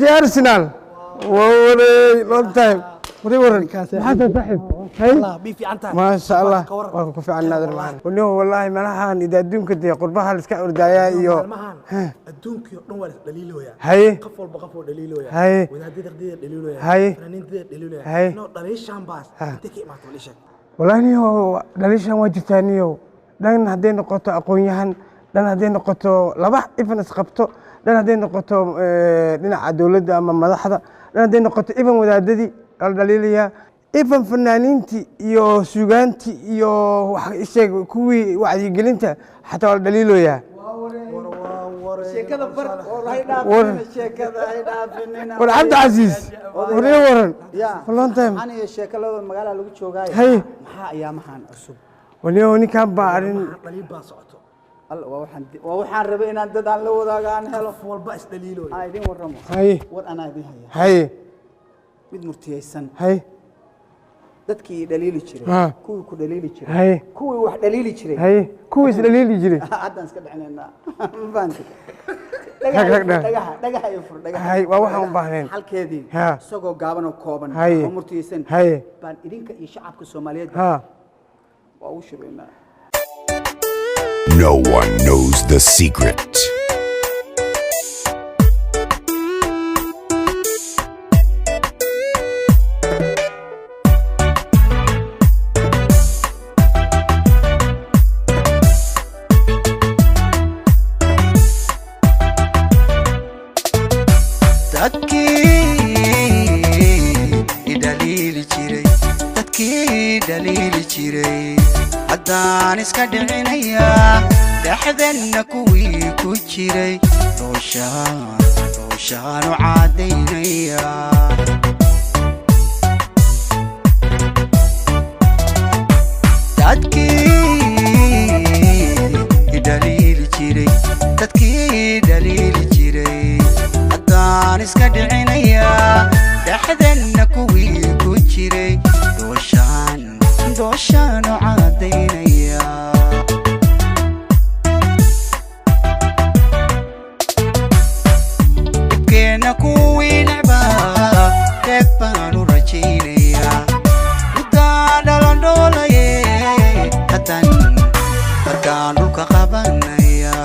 أرسنال ووري لون تايم وري ورن حتى صاحب الله بيفي عنتها ما شاء الله وكفي عن نادر معنا ونيو والله ملحان إذا دونك دي قربها لسكا أردايا إيو الدونك يقول دليله يا هاي قفل بقفل دليله يا هاي وإذا دي دليله يا هاي فنانين دي دليله يا هاي نو دليش شامباس تكي ما تقوليش والله نيو دليش واجتانيو لأن هذين نقطة أقوياء لأن هذين نقطة لبح إفن سقطه لأن هذين نقطة لنا عدولة أما مدحضة لأن هذين نقطة إفن وداددي الدليلية إفن فنانينتي يو سوغانتي يو إشياء كوي وعدي قلنتا حتى الدليلو يا شيكذا فرق والله شيكذا هيدا والعبد عزيز وري ورن والله انت أنا الشيكذا المقالة اللي بتشوفها هي محا يا محان أسوب ونيوني كان بارين دليل باصعته الله وحن ربينا ددان لو ذاقان هلا والباس دليله هاي دين ورمو هي ور أنا دي هي مid murtiyaysan هي dadkii dhaliili jiray kuwii ku dhaliili jiray هي kuwii wax dhaliili jiray هي كويس دليل يجري haddaan iska dhacinayna faanti dhagaha iyo fur dhagaha هي waxaan u baahneen halkeedii isagoo gaaban oo kooban oo murtiyaysan baan idinka iyo shacabka Soomaaliyeed waa u shirayna. No one knows the secret. dadki idhalilijiray haddaan iska dhicinaya dhexdanna kuwii ku jiray rooshaanu caadaynaya dadki idhalili jiray haddaan iska dhicinaya dhexdanna kuwii ku jiray dooshaanu caadaynaya dhibkeenna kuwii necbaa dheef baanu rajaynaya midaan dhalandhoolaye haddaan dhulka qabanaya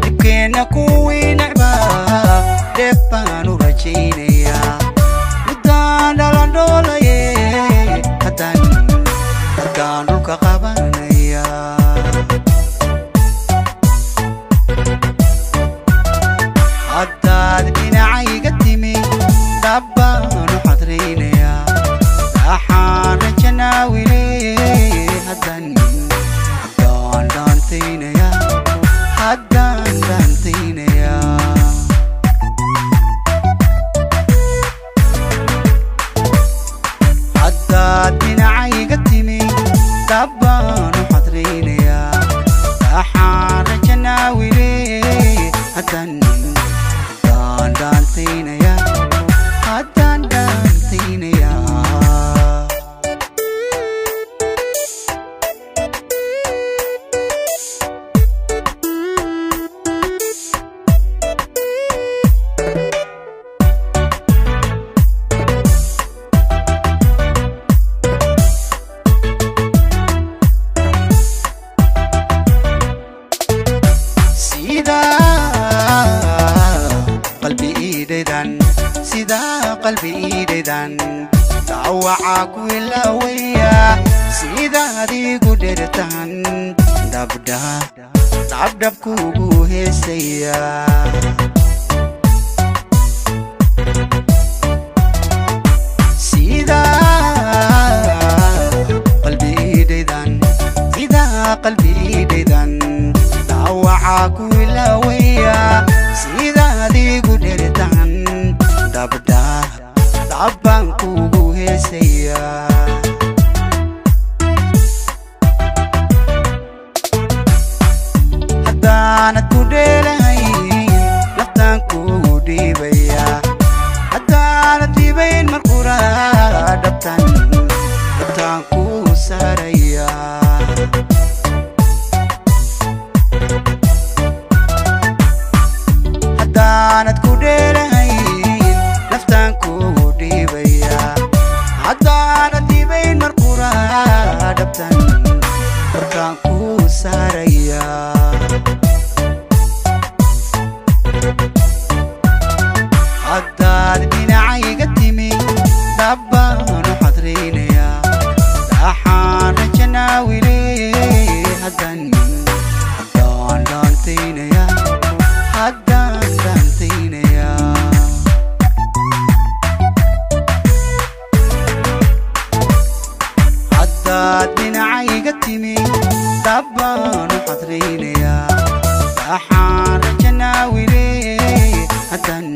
dhibkeenna kuwii necbaa dheef baanu rajaynaya midaan dhalandhoolaye haddaan dhulka qabanaya haddaad dhinacayga timi dabbaanu xadraynaya waxaan rajanaawile haddaan dhaantaynaya haddaad dhinacayga timi dabbaanu xadraynaya waxaan rajanaawile haddaan dhaantaynaya sida qalbi idaydan daawaca ku ilawaya sida adigu dhertan dabdab kugu heesaya sida qalbi idaydan daawaca ku ilawaya sida adigu dhertan dabbaan kugu heesaya haddaanad ku dheelahayn naftaan kugu dhiibaya haddaanad dhiibayn marqura dhabtaan kuu saaraya saaraya haddaad dhinacayga timi dabbaanu xadrinaya daxaan rajanaawile haddaan dhaantaynaya haddaan dhaantaynaya haddaad dhinacayga timi dabbaanu xadrinaya daxaan rajanaawile haddaan